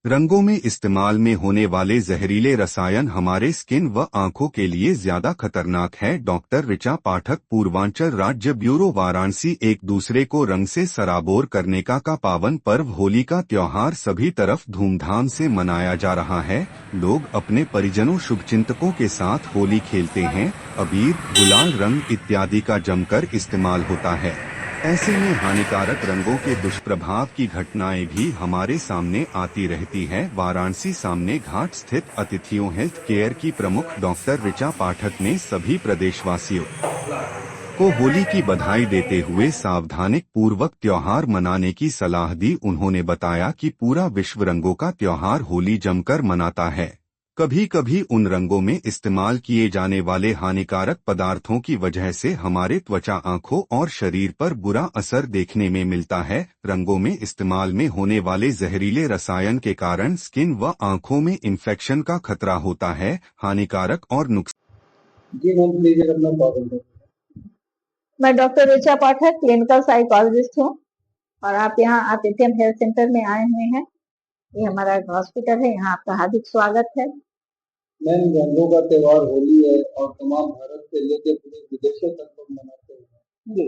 रंगों में इस्तेमाल में होने वाले जहरीले रसायन हमारे स्किन व आंखों के लिए ज्यादा खतरनाक है। डॉक्टर ऋचा पाठक, पूर्वांचल राज्य ब्यूरो, वाराणसी। एक दूसरे को रंग से सराबोर करने का पावन पर्व होली का त्योहार सभी तरफ धूमधाम से मनाया जा रहा है। लोग अपने परिजनों, शुभचिंतकों के साथ होली खेलते हैं। अबीर, गुलाल, रंग इत्यादि का जमकर इस्तेमाल होता है। ऐसे में हानिकारक रंगों के दुष्प्रभाव की घटनाएं भी हमारे सामने आती रहती है। वाराणसी सामने घाट स्थित अतिथियों हेल्थ केयर की प्रमुख डॉक्टर ऋचा पाठक ने सभी प्रदेशवासियों को होली की बधाई देते हुए सावधानी पूर्वक त्योहार मनाने की सलाह दी। उन्होंने बताया कि पूरा विश्व रंगों का त्योहार होली जमकर मनाता है। कभी कभी उन रंगों में इस्तेमाल किए जाने वाले हानिकारक पदार्थों की वजह से हमारे त्वचा, आंखों और शरीर पर बुरा असर देखने में मिलता है। रंगों में इस्तेमाल में होने वाले जहरीले रसायन के कारण स्किन व आंखों में इन्फेक्शन का खतरा होता है। हानिकारक और नुकसान। जी मैम, प्लीज अपना बात। मैं डॉक्टर ऋचा पाठक, क्लिनिकल साइकोलॉजिस्ट हूँ और आप यहाँ आतिथ्यम हेल्थ सेंटर में आए हुए हैं। ये हमारा हॉस्पिटल है, यहाँ आपका हार्दिक स्वागत है। मैम, रंगों का त्योहार होली है और तमाम भारत से लेकर पूरे विदेशों तक लोग मनाते हैं। जी,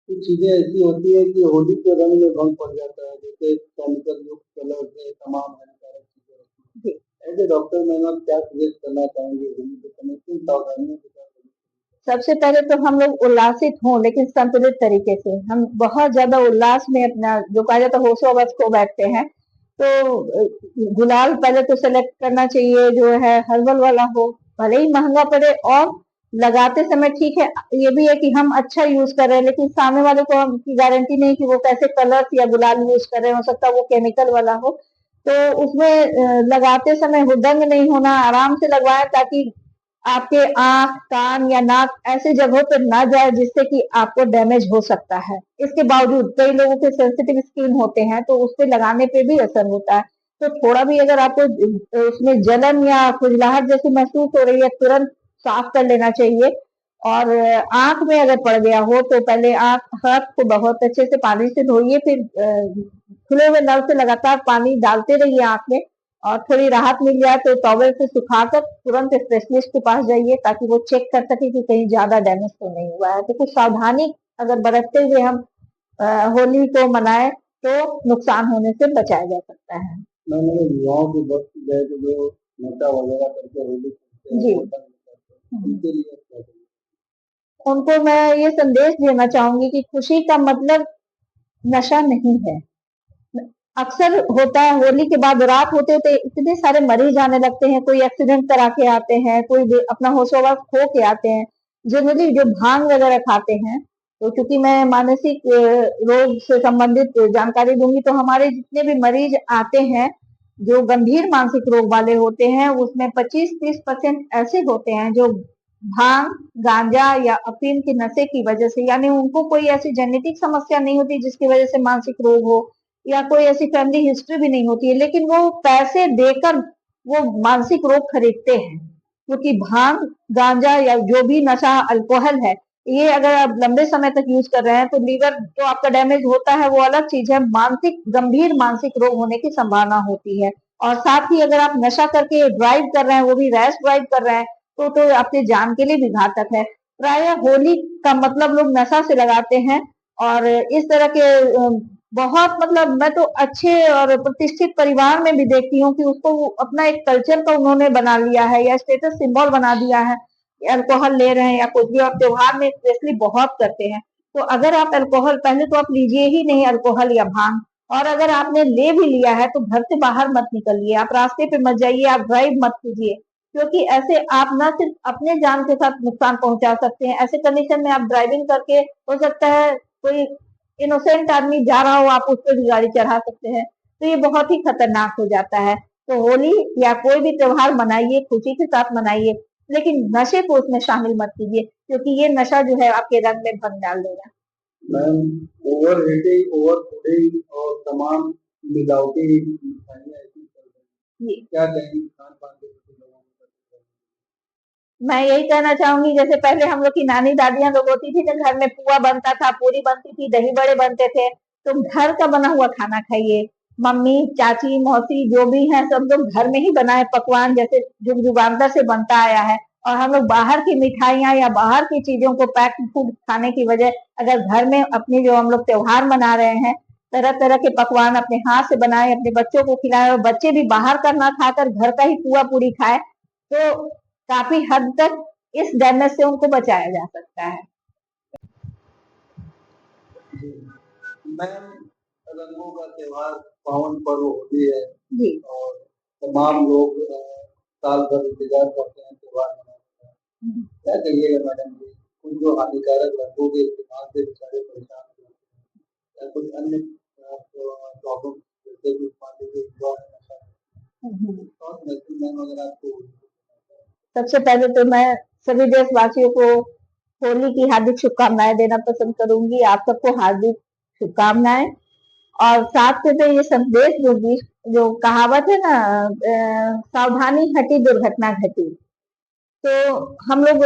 कुछ चीजें ऐसी होती है कि होली के रंग में भंग पड़ जाता है, जैसे केमिकल युक्त कलर से तमाम हानिकारक चीजें होती है। एज ए डॉक्टर मैम, आप क्या सजेस्ट करना चाहेंगे होली के समय किन सावधानियों के साथ? सबसे पहले तो हम लोग उल्लासित हों, लेकिन संतुलित तरीके से। हम बहुत ज्यादा उल्लास में अपना जो कहा जाता है होशोहवस खो बैठते हैं, तो गुलाल पहले तो सेलेक्ट करना चाहिए जो है हर्बल वाला हो, भले ही महंगा पड़े, और लगाते समय ठीक है, ये भी है कि हम अच्छा यूज कर रहे हैं, लेकिन सामने वाले को की गारंटी नहीं कि वो कैसे कलर्स या गुलाल यूज कर रहे हैं, हो सकता है वो केमिकल वाला हो। तो उसमें लगाते समय हुदंग नहीं होना, आराम से लगवाएं ताकि आपके आंख, कान या नाक ऐसी जगहों पर ना जाए जिससे कि आपको डैमेज हो सकता है। इसके बावजूद कई लोगों के सेंसिटिव स्किन होते हैं, तो उस पे लगाने पे भी असर होता है। तो थोड़ा भी अगर आपको उसमें जलन या खुजलाहट जैसी महसूस हो रही है, तुरंत साफ कर लेना चाहिए। और आंख में अगर पड़ गया हो तो पहले हाथ को बहुत अच्छे से पानी से धोइए, फिर खुले हुए नल से लगातार पानी डालते रहिए आंख में, और थोड़ी राहत मिल जाए तो टॉवल से सुखाकर तुरंत स्पेशलिस्ट के पास जाइए ताकि वो चेक कर सके कि कहीं ज्यादा डैमेज तो नहीं हुआ है। तो कुछ सावधानी अगर बरतते हुए हम होली को मनाएं तो नुकसान होने से बचाया जा सकता है। मैंने युवाओं की वक्त जो नशा वगैरह करके होली जी, उनके लिए क्या करें? उनको मैं ये संदेश देना चाहूंगी कि खुशी का मतलब नशा नहीं है। अक्सर होता है होली के बाद रात होते होते इतने सारे मरीज आने लगते हैं, कोई एक्सीडेंट करा के आते हैं, कोई अपना होशोहवस खो के आते हैं। जनरली जो भांग वगैरह खाते हैं, तो क्योंकि मैं मानसिक रोग से संबंधित जानकारी दूंगी, तो हमारे जितने भी मरीज आते हैं जो गंभीर मानसिक रोग वाले होते हैं, उसमें 25-30% ऐसे होते हैं जो भांग, गांजा या अफीम के नशे की वजह से, यानी उनको कोई ऐसी जेनेटिक समस्या नहीं होती जिसकी वजह से मानसिक रोग हो, या कोई ऐसी फैमिली हिस्ट्री भी नहीं होती है, लेकिन वो पैसे देकर वो मानसिक रोग खरीदते हैं। क्योंकि भांग, गांजा या जो भी नशा, अल्कोहल है, ये अगर आप लंबे समय तक यूज कर रहे हैं तो लीवर तो आपका डैमेज होता है, वो अलग चीज है। गंभीर मानसिक रोग होने की संभावना होती है। और साथ ही अगर आप नशा करके ड्राइव कर रहे हैं, वो भी रैश ड्राइव कर रहे हैं, तो आपकी जान के लिए भी घातक है। प्राय होली का मतलब लोग नशा से लगाते हैं, और इस तरह के बहुत, मतलब मैं तो अच्छे और प्रतिष्ठित परिवार में भी देखती हूँ कि उसको अपना एक कल्चर का उन्होंने बना लिया है या स्टेटस सिंबल बना दिया है, अल्कोहल ले रहे हैं या कुछ भी, और त्योहार में स्पेशली बहुत करते हैं। तो अगर आप अल्कोहल, पहले तो आप लीजिए ही नहीं अल्कोहल या भांग, और अगर आपने ले भी लिया है तो घर से बाहर मत निकलिए, आप रास्ते पे मत जाइए, आप ड्राइव मत कीजिए, क्योंकि ऐसे आप न सिर्फ अपने जान के साथ नुकसान पहुंचा सकते हैं, ऐसे कंडीशन में आप ड्राइविंग करके, हो सकता है कोई इनोसेंट आदमी जा रहा हो, आप उस पर भी गाड़ी चढ़ा सकते हैं, तो ये बहुत ही खतरनाक हो जाता है। तो होली या कोई भी त्योहार मनाइए, खुशी के साथ मनाइए, लेकिन नशे को उसमें शामिल मत कीजिए, क्योंकि ये नशा जो है आपके रंग में भंग डाल देगा। Ma'am, over heating, over fooding और तमाम मिलावटी मिठाइयाँ ऐसी चल रही हैं, क्या कहेंगी खान पान के प्रति लोगों को? मैं यही कहना चाहूंगी, जैसे पहले हम लोग की नानी दादियां लोग होती थी, तो घर में पुआ बनता था, पूरी बनती थी, दही बड़े बनते थे, तो घर का बना हुआ खाना खाइए, मम्मी, चाची, मौसी जो भी हैं सब लोग घर में ही बनाए पकवान जैसे जुग जुगांतर से बनता आया है। और हम लोग बाहर की मिठाइयाँ या बाहर की चीजों को पैक्ड फूड खाने की वजह अगर घर में अपनी जो हम लोग त्योहार मना रहे हैं, तरह तरह के पकवान अपने हाथ से बनाए, अपने बच्चों को खिलाए और बच्चे भी बाहर का ना खाकर घर का ही पुआ पूरी खाए, तो काफी हद तक इस डैमेज से उनको बचाया जा सकता है। जी मैम, रंगों का त्योहार पावन पर्व होली है जी और तमाम लोग साल भर इंतजार करते हैं त्योहार मनाने का। क्या कहिएगा मैडम जी, उन जो हानिकारक रंगों के इस्तेमाल से बेचारे परेशान होते हैं या कोई अन्य प्रॉब्लम जैसे कि मान लीजिए युवा है नशा और मैसेज मैम अगर आपको सबसे पहले तो मैं सभी देशवासियों को होली की हार्दिक शुभकामनाएं देना पसंद करूंगी। आप सबको हार्दिक शुभकामनाएं। और साथ में तो ये संदेश दूंगी, जो कहावत है ना, सावधानी हटी दुर्घटना घटी। तो हम लोग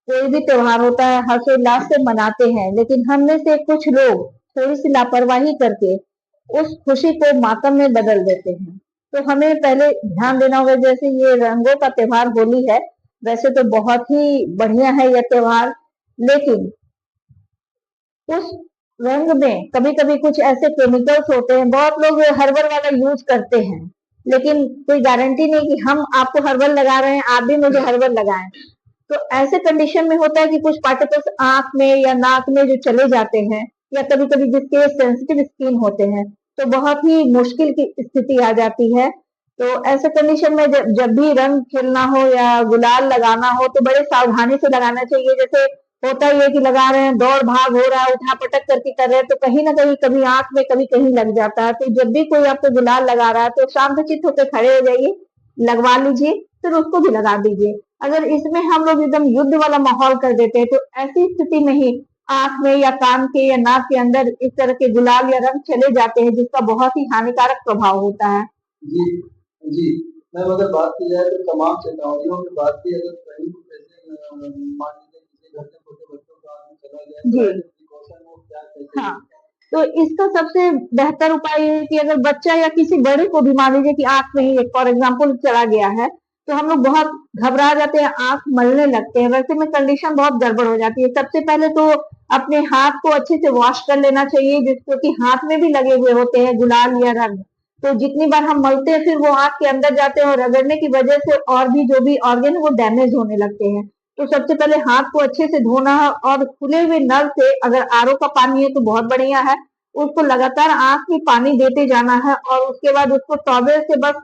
कोई भी त्योहार होता है हर्षोल्लास से मनाते हैं, लेकिन हम में से कुछ लोग थोड़ी सी लापरवाही करके उस खुशी को मातम में बदल देते हैं। तो हमें पहले ध्यान देना होगा। जैसे ये रंगों का त्योहार होली है, वैसे तो बहुत ही बढ़िया है यह त्योहार, लेकिन उस रंग में कभी कभी कुछ ऐसे केमिकल्स होते हैं। बहुत लोग हर्बल वाला यूज करते हैं, लेकिन कोई गारंटी नहीं कि हम आपको हर्बल लगा रहे हैं आप भी मुझे हर्बल लगाएं। तो ऐसे कंडीशन में होता है कि कुछ पार्टिकल्स आंख में या नाक में जो चले जाते हैं, या कभी कभी जिसके सेंसिटिव स्किन होते हैं, तो बहुत ही मुश्किल की स्थिति आ जाती है। तो ऐसे कंडीशन में जब भी रंग खेलना हो या गुलाल लगाना हो तो बड़े सावधानी से लगाना चाहिए। जैसे होता ही है कि लगा रहे हैं, दौड़ भाग हो रहा है, उठा पटक करके कर रहे हैं, तो कहीं ना कहीं कभी आंख में कभी कहीं लग जाता है। तो जब भी कोई आपको गुलाल लगा रहा है तो शांतचित्त होकर खड़े हो जाइए, लगवा लीजिए, फिर उसको भी लगा दीजिए। अगर इसमें हम लोग एकदम युद्ध वाला माहौल कर देते हैं तो ऐसी स्थिति में ही आंख में या कान के या नाक के अंदर इस तरह के गुलाल या रंग चले जाते हैं, जिसका बहुत ही हानिकारक प्रभाव होता है। जी जी मैम, अगर बात की जाए तो तमाम चेतावनियों की बात की अगर कहीं जैसे मान लीजिए किसी घर से छोटे बच्चों का आदमी चला गया जी तो प्रिकॉशन वो क्या कैसे हाँ, तो इसका सबसे बेहतर उपाय ये है कि अगर बच्चा या किसी बड़े को भी मान लीजिए कि आंख में ही फॉर एग्जाम्पल चला गया है, तो हम लोग बहुत घबरा जाते हैं, आंख मलने लगते हैं, वैसे में कंडीशन बहुत गड़बड़ हो जाती है। सबसे पहले तो अपने हाथ को अच्छे से वॉश कर लेना चाहिए, जिसको कि हाथ में भी लगे हुए होते हैं गुलाल या रंग। तो जितनी बार हम मलते हैं फिर वो आंख के अंदर जाते हैं और रगड़ने की वजह से और भी जो भी ऑर्गन है वो डैमेज होने लगते हैं। तो सबसे पहले हाथ को अच्छे से धोना है और खुले हुए नल से, अगर आरओ का पानी है तो बहुत बढ़िया है, उसको लगातार आंख में पानी देते जाना है और उसके बाद उसको टॉवेल से बस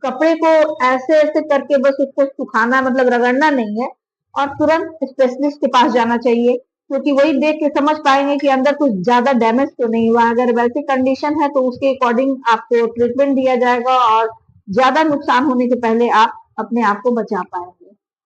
कपड़े को ऐसे ऐसे करके बस उसको सुखाना, मतलब रगड़ना नहीं है। और तुरंत स्पेशलिस्ट के पास जाना चाहिए, क्योंकि वही देख के समझ पाएंगे कि अंदर कुछ ज्यादा डैमेज तो नहीं हुआ। अगर वैसी कंडीशन है तो उसके अकॉर्डिंग आपको ट्रीटमेंट दिया जाएगा और ज्यादा नुकसान होने से पहले आप अपने आप को बचा पाएंगे।